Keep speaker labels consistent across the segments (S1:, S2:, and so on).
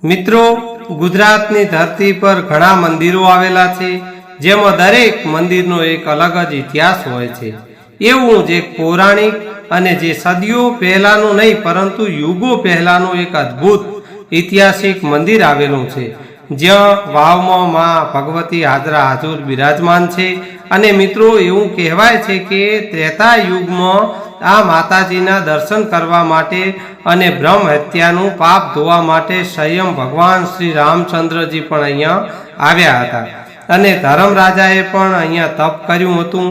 S1: मित्रों, गुजरातनी धरती पर घणा मंदिरों आवेला छे, जेमां दरेक मंदिरनो एक अलग ज इतिहास होय छे। एवुं ज एक पौराणिक अने जे सदियों पहेलानुं नहीं परंतु युगों पहेलानुं एक अद्भुत ऐतिहासिक मंदिर आवेलुं छे, ज्यां वावमां मां भगवती हाजरा हाजुर बिराजमान छे। अने मित्रों, एवुं कहेवाय छे के त्रेता युगमां आ माताजीना दर्शन करवा माटे अने ब्रह्म हत्यानुं पाप धोवा माटे स्वयं भगवान श्री रामचंद्रजी पण अहींया आव्या हता अने धर्मराजाए पण अहींया तप कर्युं हतुं।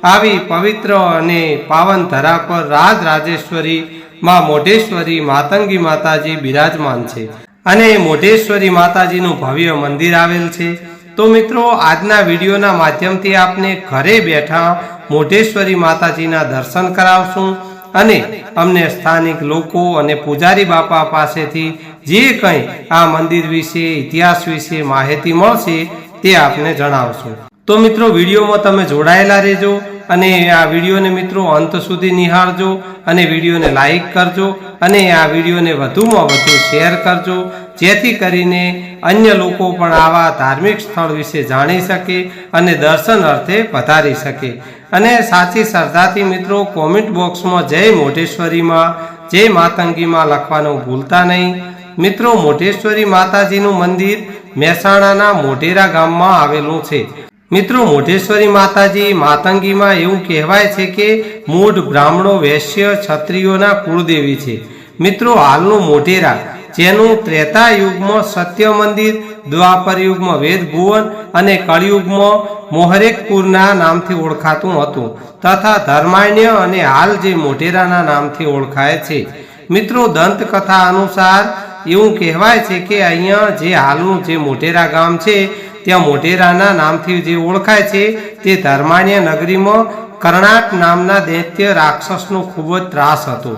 S1: आवी पवित्र अने पावन धरा पर राज राजेश्वरी मां मोढेश्वरी मातंगी माताजी बिराजमान छे अने मोढेश्वरी माताजीनुं भव्य मंदिर आवेल छे। तो मित्रों, आजना विडियोना माध्यमथी आपने घरे बैठा मोढेश्वरी माताजीना दर्शन करावशुं अने अमने स्थानिक लोको अने पुजारी बापा पासेथी जे कंई आ मंदिर विषे इतिहास विषे माहिती मळशे ते आपने जणावशुं। तो मित्रों, विडियो में तमे जोड़ायेला रहेजो अने आ विडियो ने मित्रों अंत सुधी निहाळजो अने विडियो ने लाइक करजो अने आ विडियो ने वधुमां वधु शेर करजो, जेथी करीने अन्य लोको पण आवा धार्मिक स्थळ विषे जाणी शके अने दर्शन अर्थे पधारी शके। अने साची श्रद्धाथी मित्रों कॉमेंट बॉक्स में जय मोढेश्वरी मां जय मातंगी मां लखवानुं भूलता नहीं। मित्रों, मोढेश्वरी माताजीनुं मंदिर महेसाणाना मोढेरा गाममां आवेलुं छे। मित्रों, मोढेश्वरी माताजी मातंगी में एवं कहेवाय छे के मूढ़ ब्राह्मणों वैश्य क्षत्रियोना कुलदेवी छे। मित्रों, हालनु मोढेरा जेनुं त्रेता युग में सत्य मंदिर, द्वापर युग में वेद भुवन अने कलयुग में मोहरेकपुरना नामथी ओळखातुं हतुं तथा धर्माण्य अने हाल जे मोढेराना नामथी ओळखाय छे। मित्रों, दंतकथा अनुसार एवं कहेवाय छे के अहींया जे हालनुं जे मोढेरा गाम छे त्यां मोढेराना नामथी जे ओळखाय छे ते धर्माण्य नगरी में कर्णाट नामना दैत्य राक्षसनो खूब ज त्रास हतो।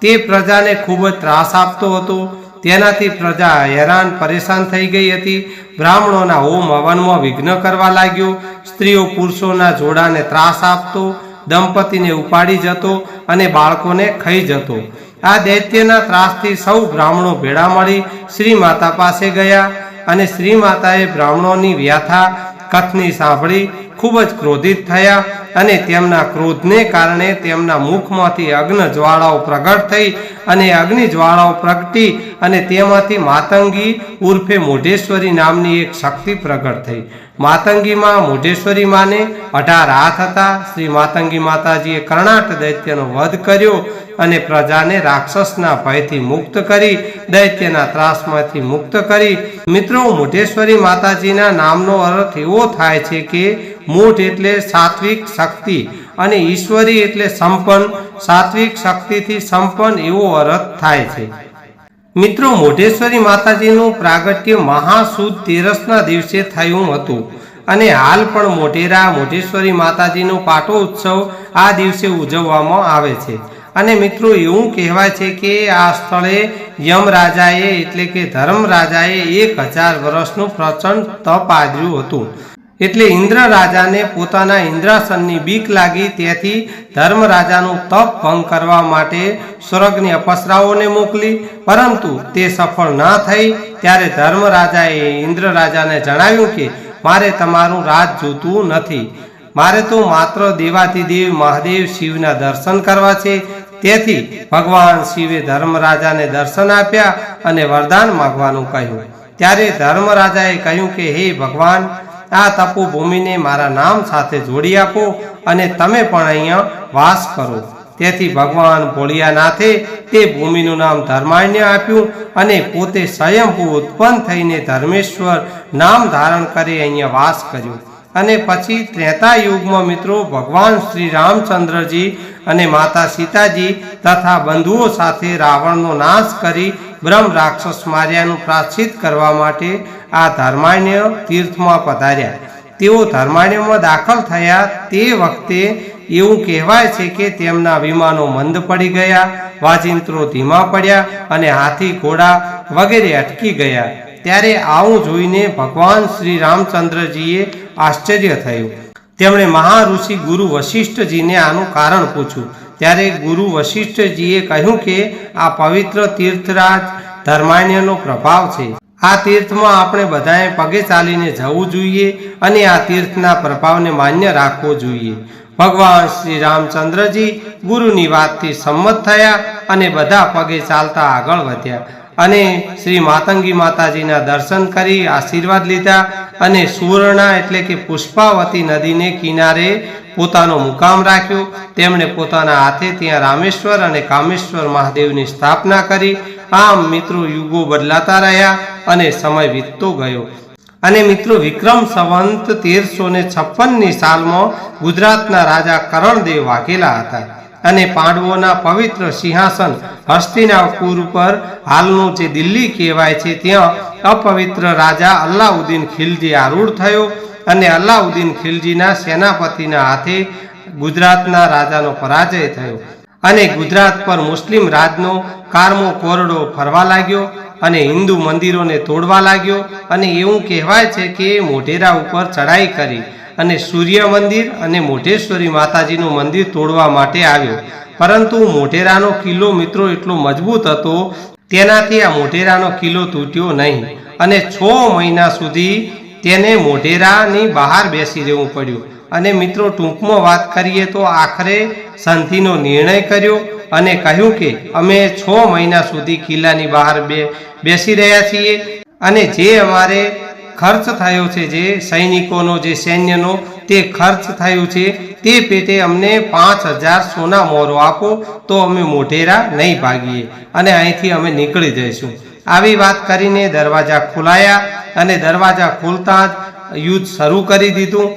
S1: ते प्रजाने खूब ज त्रास आपतो हतो। तेनाथी प्रजा हैरान परेशान थई गई हती। ब्राह्मणोना होम हवનમાં विघ्न करवा लाग्यो। स्त्रीओ पुरुषोना जोड़ाने त्रास आपतो, दंपतीने उपाड़ी जतो अने बाळकोने खाई जतो। आ दैत्यना त्रासथी सौ ब्राह्मणों भेड़ा मळी श्री माता पासे गया अने श्री माताए ब्राह्मणोनी व्याथा कथनी सांभळी खूब ज क्रोधित थया अने तेमना क्रोधने कारणे तेमना मुखमांथी अग्नि ज्वाळाओ प्रगट थई अने अग्नि ज्वाळाओ प्रगटी अने तेमांथी मातंगी उर्फे मोढेश्वरी नामनी एक शक्ति प्रगट थई। मातंगी मां मोढेश्वरी माने 18 हाथ हता। श्री मातंगी माताजीए कर्णाट दैत्यनो वध कर्यो अने प्रजाने राक्षसना भयथी मुक्त करी दैत्यना त्रासमांथी मुक्त करी। मित्रों, मोढेश्वरी माताजीना नामनो अर्थ एवो थाय छे के मूठ एटले सात्विक शक्ति अने ईश्वरी एटले संपन्न। सात्विक शक्ति थी संपन्न एवो अर्थ थाय छे। मित्रों, मोढेश्वरी माताजीनुं प्रागट्य महासुद तेरसना दिवसे थयुं हतुं अने हाल पण मोढेरा मोढेश्वरी माताजीनो पाटोत्सव आ दिवसे उजववामां आवे छे। अने मित्रों, एवुं कहेवाय छे के आ स्थळे यमराजाए एटले के धर्मराजाए 1000 वर्षनुं प्रचंड तप आदर्युं हतुं। एटले इंद्र राजाने पोताना इंद्रासननी बीक लागी त्याथी धर्मराजानुं तप भंग करवा माटे स्वर्गनी अप्सराओने मोकली, परंतु ते सफल न थई। त्यारे धर्मराजाए इंद्र राजाने जणाव्युं के मारे तमारुं राज जोतुं नथी, मारे तो मात्र देवाधिदेव महादेव शिवना दर्शन करवा छे। तेथी भगवान शिवे धर्मराजाने दर्शन आप्या अने वरदान मागवानुं कह्युं। त्यारे धर्मराजाए कह्युं के हे भगवान, आ तपोभूमि ने मारा नाम साथे जोड़ी आपो अने तमे पण अहींया वास करो। तेथी भगवान भोळियानाथे ते भूमिनुं नाम धर्माण्य आप्युं अने पोते स्वयंभू उत्पन्न थईने धर्मेश्वर नाम धारण करे अहींया वास कर्यो। अने पछी त्रेता युगमां मित्रों भगवान श्री रामचंद्रजी अने माता सीताजी तथा बंधुओं साथे रावणनो नाश करी ब्रह्म राक्षस मार्यानुं प्रायश्चित करवा माटे आ धर्माण्य तीर्थमां पधार्या। तेओ धर्माण्यमां दाखल थया ते वखते एवुं कहेवाय छे के तेमना विमानो मंद पड़ी गया, वाजिंत्रो धीमा पड्या अने हाथी घोड़ा वगैरे अटकी गया। त्यारे आवुं जोईने भगवान श्री रामचंद्रजीए आश्चर्य थयुं। तेमणे महाऋषि गुरु वशिष्ठजीने आनुं कारण पूछ्युं। त्यारे गुरु वशिष्ठजीए कह्युं के आ पवित्र तीर्थराज धर्माण्यनो प्रभाव छे। આ તીર્થમાં આપણે બધાએ પગે ચાલીને જવું જોઈએ અને આ તીર્થના પ્રભાવને માન્ય રાખવો જોઈએ. ભગવાન શ્રી રામચંદ્રજી ગુરુની વાતથી સંમત થયા અને બધા પગે ચાલતા આગળ વધ્યા અને શ્રી માતંગી માતાજીના દર્શન કરી આશીર્વાદ લીધા અને સુવર્ણા એટલે કે પુષ્પાવતી નદીને કિનારે પોતાનો મુકામ રાખ્યો. તેમણે પોતાના હાથે ત્યાં રામેશ્વર અને કામેશ્વર મહાદેવની સ્થાપના કરી. આમ મિત્રો યુગો બદલાતા રહ્યા અને સમય વીતતો ગયો અને મિત્રો વિક્રમ સંવંત 1356ની સાલમાં ગુજરાતના રાજા કરણદેવ વાઘેલા હતા અને પાંડવોના પવિત્ર સિંહાસન હસ્તિનાપુર પર હાલનું જે દિલ્હી કહેવાય છે ત્યાં અપવિત્ર રાજા અલ્લાઉદ્દીન ખિલજી આરૂઢ થયો અને અલ્લાઉદ્દીન ખિલજીના સેનાપતિના હાથે ગુજરાતના રાજાનો પરાજય થયો અને ગુજરાત પર મુસ્લિમ રાજનો કારમો કોરડો ફરવા લાગ્યો અને હિન્દુ મંદિરોને તોડવા લાગ્યો અને એવું કહેવાય છે કે મોઢેરા ઉપર ચડાઈ કરી અને સૂર્ય મંદિર અને મોઢેશ્વરી માતાજીનું મંદિર તોડવા માટે આવ્યો. પરંતુ મોઢેરાનો કિલ્લો મિત્રો એટલો મજબૂત હતો તેનાથી આ મોઢેરાનો કિલ્લો તૂટ્યો નહીં અને 6 મહિના સુધી તેને મોઢેરાની બહાર બેસી રહેવું પડ્યું. અને મિત્રો ટૂંકમાં વાત કરીએ તો આખરે સંધિનો નિર્ણય કર્યો અને કહ્યું કે અમે 6 મહિના સુધી કિલ્લાની બહાર બેસી રહ્યા છીએ અને જે અમારે ખર્ચ થયો છે, જે સૈનિકોનો જે સૈન્યનો તે ખર્ચ થયું છે તે પેટે અમને 5000 સોના મોહરો આપો તો અમે મોઢેરા નહીં ભાગીએ અને અહીંથી અમે નીકળી જઈશું. આવી વાત કરીને દરવાજા ખોલાયા અને દરવાજા ખોલતા જ યુદ્ધ શરૂ કરી દીધું.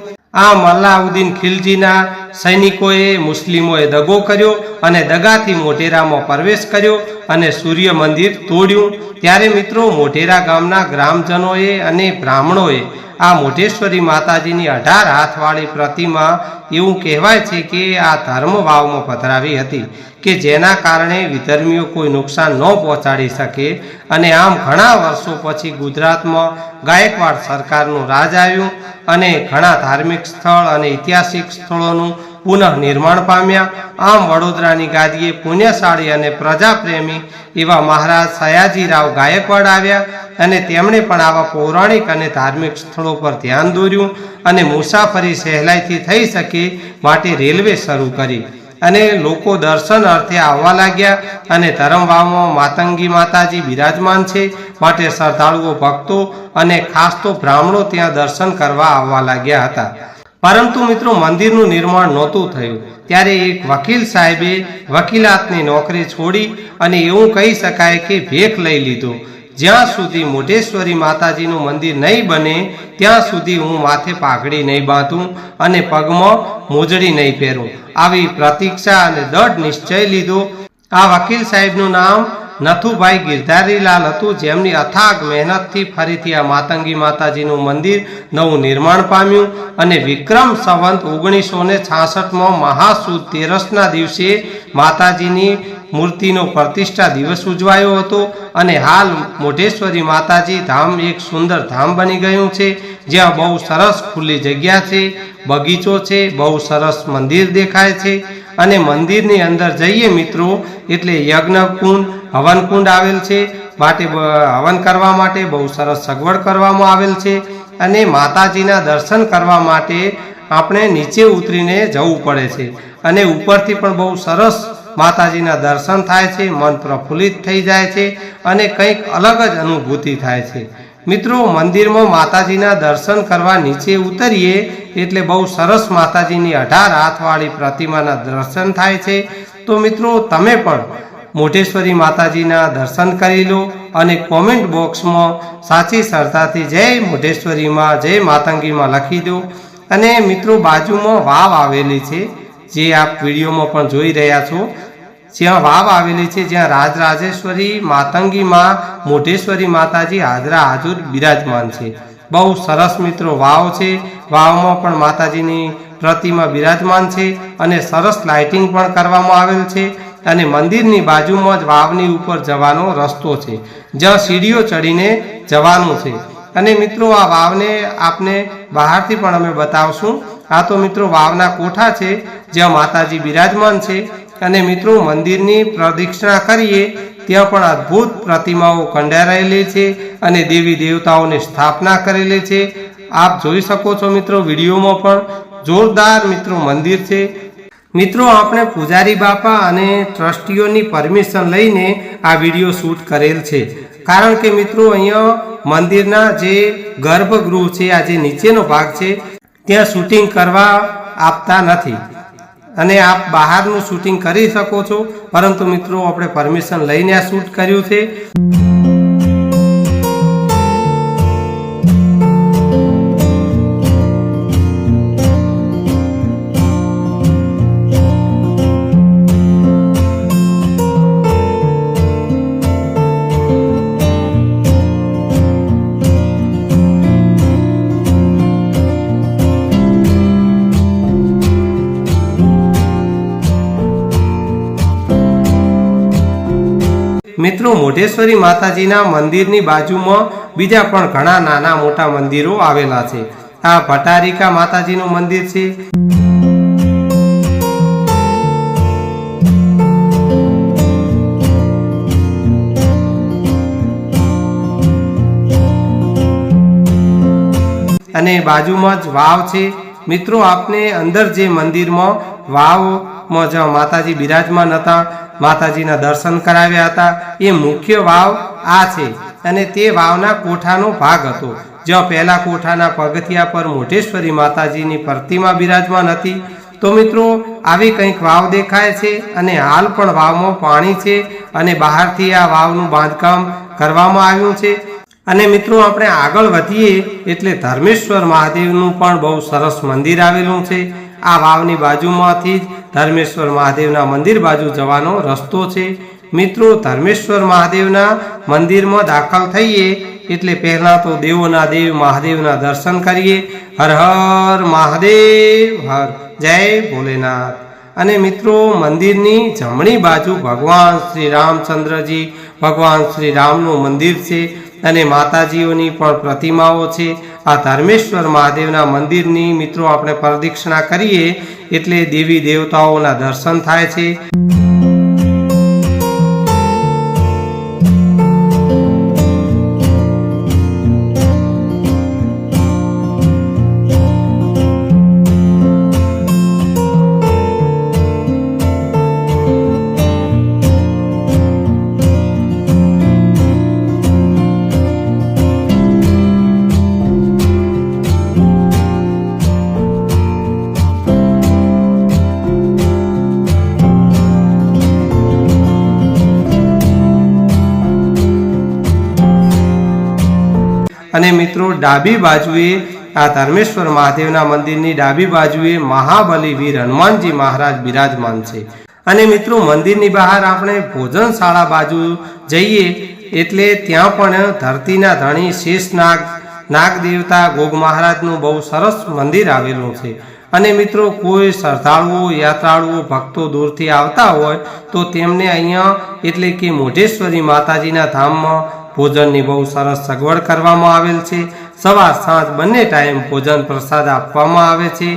S1: આમ અલ્લાઉદ્દીન ખિલજીના સૈનિકોએ મુસ્લિમોએ દગો કર્યો અને દગાથી મોઢેરામાં પ્રવેશ કર્યો અને સૂર્ય મંદિર તોડ્યું. ત્યારે મિત્રો મોઢેરા ગામના ગ્રામજનોએ અને બ્રાહ્મણોએ આ મોઢેશ્વરી માતાજીની 18 હાથવાળી પ્રતિમા એવું કહેવાય છે કે આ ધર્મ વાવમાં પધરાવી હતી કે જેના કારણે વિધર્મીઓ કોઈ નુકસાન ન પહોંચાડી શકે. અને આમ ઘણા વર્ષો પછી ગુજરાતમાં ગાયકવાડ સરકારનું રાજ આવ્યું અને ઘણા ધાર્મિક સ્થળ અને ઐતિહાસિક સ્થળોનું પુનઃ નિર્માણ પામ્યા. આમ વડોદરાની ગાદીએ પુણ્યશાળી અને પ્રજાપ્રેમી એવા મહારાજ સયાજીરાવ ગાયકવાડ આવ્યા અને તેમણે પણ આવા પૌરાણિક અને ધાર્મિક સ્થળો પર ધ્યાન દોર્યું અને મુસાફરી સહેલાઈથી થઈ શકે માટે રેલવે શરૂ કરી અને લોકો દર્શન અર્થે આવવા લાગ્યા અને ધરમવાવમાં માતંગી માતાજી બિરાજમાન છે માટે શ્રદ્ધાળુઓ ભક્તો અને ખાસ તો બ્રાહ્મણો ત્યાં દર્શન કરવા આવવા લાગ્યા હતા. પરંતુ મિત્રો મંદિરનું નિર્માણ નહોતું થયું ત્યારે એક વકીલ સાહેબે વકીલાતની નોકરી છોડી અને એવું કહી શકાય કે ભેખ લઈ લીધો, જ્યાં સુધી મોઢેશ્વરી માતાજીનું મંદિર નહીં બને ત્યાં સુધી હું માથે પાઘડી નહીં બાંધું અને પગમાં મોજડી નહીં પહેરું. આવી પ્રતીક્ષા અને દૃઢ નિશ્ચય લીધો. આ વકીલ સાહેબનું નામ નથુભાઈ ગિરધારીલાલ હતું, જેમની અથાગ મહેનતથી ફરીથી આ માતંગી માતાજીનું મંદિર નવું નિર્માણ પામ્યું અને વિક્રમ સંવંત 1966માં મહાસુદ 13ના દિવસે માતાજીની મૂર્તિનો પ્રતિષ્ઠા દિવસ ઉજવાયો હતો અને હાલ મોઢેશ્વરી માતાજી ધામ એક સુંદર ધામ બની ગયું છે, જ્યાં બહુ સરસ ખુલ્લી જગ્યા છે, બગીચો છે, બહુ સરસ મંદિર દેખાય છે અને મંદિરની અંદર જઈએ મિત્રો એટલે યજ્ઞકુંડ હવનકુંડ આવેલ છે, માટે હવન કરવા માટે બહુ સરસ સગવડ કરવામાં આવેલ છે અને માતાજીના દર્શન કરવા માટે આપણે નીચે ઉતરીને જવું પડે છે અને ઉપરથી પણ બહુ સરસ માતાજીના દર્શન થાય છે, મન પ્રફુલ્લિત થઈ જાય છે અને કંઈક અલગ જ અનુભૂતિ થાય છે. મિત્રો મંદિરમાં માતાજીના દર્શન કરવા નીચે ઉતરીએ એટલે બહુ સરસ માતાજીની 18 હાથવાળી પ્રતિમાના દર્શન થાય છે. તો મિત્રો તમે પણ મોઢેશ્વરી માતાજીના દર્શન કરી લો અને કોમેન્ટ બોક્સમાં સાચી શ્રદ્ધાથી જય મોઢેશ્વરીમાં જય માતંગીમાં લખી દો. અને મિત્રો બાજુમાં વાવ આવેલી છે, જે આપ વિડીયોમાં પણ જોઈ રહ્યા છો, જ્યાં વાવ આવેલી છે, જ્યાં રાજરાજેશ્વરી માતંગીમાં મોઢેશ્વરી માતાજી હાજરા હાજર બિરાજમાન છે. બહુ સરસ મિત્રો વાવ છે. વાવમાં પણ માતાજીની પ્રતિમા બિરાજમાન છે અને સરસ લાઇટિંગ પણ કરવામાં આવેલ છે અને મંદિરની બાજુમાં જ વાવની ઉપર જવાનો રસ્તો છે, જ્યાં સીડીઓ ચડીને જવાનું છે. અને મિત્રો આ વાવને આપને બહારથી પણ અમે બતાવશું. આ તો મિત્રો વાવના કોઠા છે જ્યાં માતાજી બિરાજમાન છે અને મિત્રો મંદિરની પ્રદક્ષિણા કરીએ ત્યાં પણ અદ્ભુત પ્રતિમાઓ કંડારાયેલી છે અને દેવી દેવતાઓની સ્થાપના કરેલી છે। આપ જોઈ શકો છો મિત્રો વિડીયોમાં પણ જોરદાર મિત્રો મંદિર છે। મિત્રો આપણે પૂજારી બાપા અને ટ્રસ્ટીઓની પરમિશન લઈને આ વિડીયો શૂટ કરેલ છે, કારણ કે મિત્રો અહીંયા મંદિરના જે ગર્ભગૃહ છે, આ જે નીચેનો ભાગ છે ત્યાં શૂટિંગ કરવા આપતા નથી અને આપ બહારનું શૂટિંગ કરી શકો છો, પરંતુ મિત્રો આપણે પરમિશન લઈને આ શૂટ કર્યું છે। મિત્રો મોઢેશ્વરી માતાજીના મંદિરની બાજુમાં બીજા પણ ઘણા નાના મોટા મંદિરો આવેલા છે। આ ભટારિકા માતાજીનું મંદિર છે। અને બાજુમાં જ વાવ છે। મિત્રો આપને અંદર જે મંદિરમાં વાવમાં જ્યાં માતાજી બિરાજમાન હતા, માતાજીના દર્શન કરાવ્યા હતા, એ મુખ્ય વાવ આ છે અને તે વાવના કોઠાનો ભાગ હતો, જ્યાં પહેલા કોઠાના પગથિયા પર મોઢેશ્વરી માતાજીની પ્રતિમા બિરાજમાન હતી। તો મિત્રો આવી કંઈક વાવ દેખાય છે અને હાલ પણ વાવમાં પાણી છે અને બહારથી આ વાવનું બાંધકામ કરવામાં આવ્યું છે। અને મિત્રો આપણે આગળ વધીએ એટલે ધર્મેશ્વર મહાદેવનું પણ બહુ સરસ મંદિર આવેલું છે। આ વાવની બાજુમાંથી જ ધર્મેશ્વર મહાદેવના મંદિર બાજુ જવાનો રસ્તો છે। મિત્રો ધર્મેશ્વર મહાદેવના મંદિરમાં દાખલ થઈએ એટલે પહેલા તો દેવોના દેવ મહાદેવના દર્શન કરીએ। હર હર મહાદેવ, હર જય ભોલેનાથ। અને મિત્રો મંદિરની જમણી બાજુ ભગવાન શ્રી રામચંદ્રજી, ભગવાન શ્રી રામનું મંદિર છે અને માતાજીઓની પણ પ્રતિમાઓ છે। આ ધર્મેશ્વર મહાદેવના મંદિરની મિત્રો આપણે પ્રદક્ષિણા કરીએ એટલે દેવી દેવતાઓના દર્શન થાય છે। અને મિત્રો ડાબી બાજુએ આ ધર્મેશ્વર મહાદેવના મંદિરની ડાબી બાજુએ મહાબલી વીર હનુમાનજી મહારાજ બિરાજમાન છે। અને મિત્રો મંદિરની બહાર આપણે ભોજનશાળા બાજુ જઈએ એટલે ત્યાં પણ ધરતીના ધણી શેષનાગ નાગ દેવતા ગોગ મહારાજનું બહુ સરસ મંદિર આવેલું છે। અને મિત્રો કોઈ શ્રદ્ધાળુઓ, યાત્રાળુઓ, ભક્તો દૂરથી આવતા હોય તો તેમને અહીંયા એટલે કે મોઢેશ્વરી માતાજીના ધામમાં ભોજનની બહુ સરસ સગવડ કરવામાં આવેલ છે। સવાર સાંજ બંને ટાઈમ ભોજન પ્રસાદ આપવામાં આવે છે,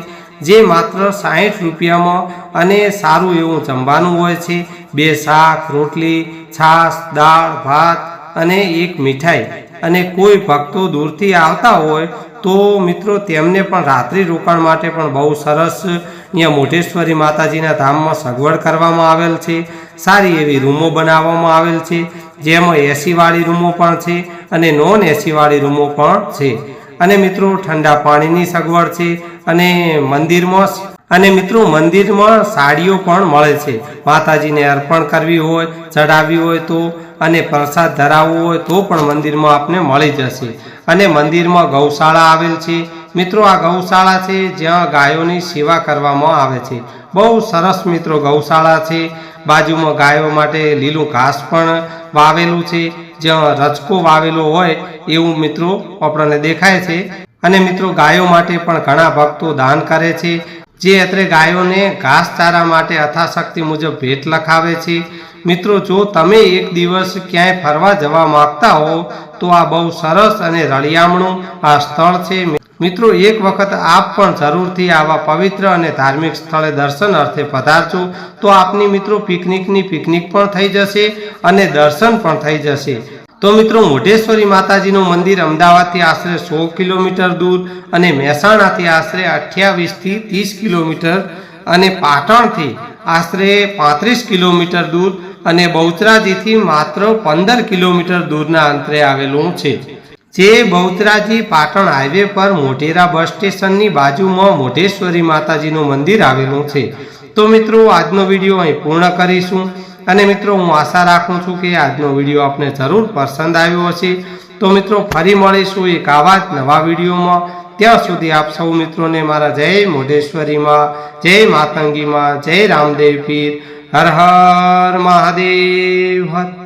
S1: જે માત્ર 60 રૂપિયામાં અને સારું એવું જમવાનું હોય છે। 2 શાક, રોટલી, છાશ, દાળ, ભાત અને 1 મીઠાઈ। અને કોઈ ભક્તો દૂરથી આવતા હોય તો મિત્રો તેમને પણ રાત્રિ રોકાણ માટે પણ બહુ સરસ અહીંયા મોઢેશ્વરી માતાજીના ધામમાં સગવડ કરવામાં આવેલ છે। સારી એવી રૂમો બનાવવામાં આવેલ છે, જેમાં એસી વાળી રૂમો પણ છે અને નોન એસી વાળી રૂમો પણ છે। અને મિત્રો ઠંડા પાણીની સગવડ છે અને મંદિરમાં સાડીઓ પણ મળે છે। માતાજીને અર્પણ કરવી હોય, ચડાવવી હોય તો અને પ્રસાદ ધરાવવો હોય તો પણ મંદિરમાં આપને મળી જશે। અને મંદિરમાં ગૌશાળા આવેલ છે। મિત્રો આ ગૌશાળા છે જ્યાં ગાયોની સેવા કરવામાં આવે છે। બહુ સરસ મિત્રો ગૌશાળા છે। બાજુમાં ગાયો માટે લીલું ઘાસ પણ વાવેલું છે, જ્યાં રચકો વાવેલો હોય એવું મિત્રો આપણને દેખાય છે। અને મિત્રો ગાયો માટે પણ ઘણા ભક્તો દાન કરે છે, જે અત્રે ગાયોને ઘાસચારા માટે યથાશક્તિ મુજબ ભેટ લખાવે છે। મિત્રો જો તમે એક દિવસ ક્યાંય ફરવા જવા માંગતા હો તો આ બહુ સરસ અને રળિયામણું આ સ્થળ છે। મિત્રો એક વખત આપ પણ જરૂરથી આવા પવિત્ર અને ધાર્મિક સ્થળે દર્શન અર્થે પધારજો તો આપની મિત્રો પિકનિક પણ થઈ જશે અને દર્શન પણ થઈ જશે। તો મિત્રો મોઢેશ્વરી માતાજીનું મંદિર અમદાવાદથી આશરે 100 કિલોમીટર દૂર અને મહેસાણાથી આશરે 28 થી 30 કિલોમીટર અને પાટણથી આશરે 35 કિલોમીટર દૂર અને બહુચરાજીથી માત્ર 15 કિલોમીટર દૂરના અંતરે આવેલું છે। જે બહુચરાજી પાટણ હાઈવે પર મોઢેરા બસ સ્ટેશનની બાજુમાં મોઢેશ્વરી માતાજીનું મંદિર આવેલું છે। તો મિત્રો આજનો વિડીયો અહીં પૂર્ણ કરીશું અને મિત્રો હું આશા રાખું છું કે આજનો વિડીયો આપને જરૂર પસંદ આવ્યો હશે। તો મિત્રો ફરી મળીશું એક આવા જ નવા વિડીયોમાં। ત્યાં સુધી આપ સૌ મિત્રોને મારા જય મોઢેશ્વરીમાં, જય માતંગીમાં, જય રામદેવ પીર, હર હર મહાદેવ।